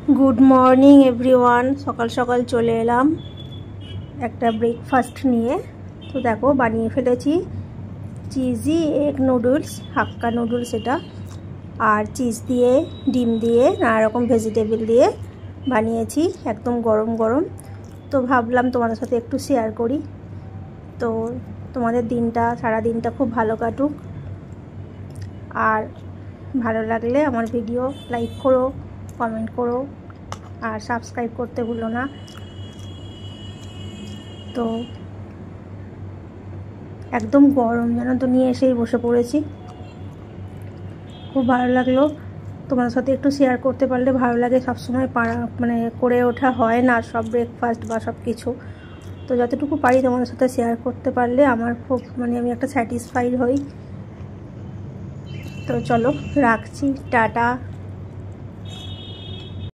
Good morning everyone. सकाल सकाल चले एलाम एक ब्रेकफास्ट निये। तो देखो बानिए फेलेছি चिजी एग नुडल्स, हाक्का नुडल्स एटा और चिज दिए डिम दिए नाना रकम भेजिटेबल दिए बानिয়েছি एकदम गरम गरम। तो भाबलाम तुम्हारे साथे एकटू शेयर करी। तो तुम्हाদের दिनटा सारा दिनटा खूब भालो काटुक और भालो लागले आमार भिडियो लाइक करो, कमेंट करो और सबस्क्राइब करते भूलो ना। तो एकदम गरम जानो तो निये एसेई बसे पड़ेছি। खूब भालो लागलो তোমাদের সাথে একটু শেয়ার করতে পারলে ভালো লাগে। সব সময় পারা মানে করে ওঠা হয় না সব ব্রেকফাস্ট বা সব কিছু। তো যতটুকু পারি তোমাদের সাথে শেয়ার করতে পারলে আমার খুব মানে আমি একটা স্যাটিসফাইড হই। তো চলো রাখছি, টাটা।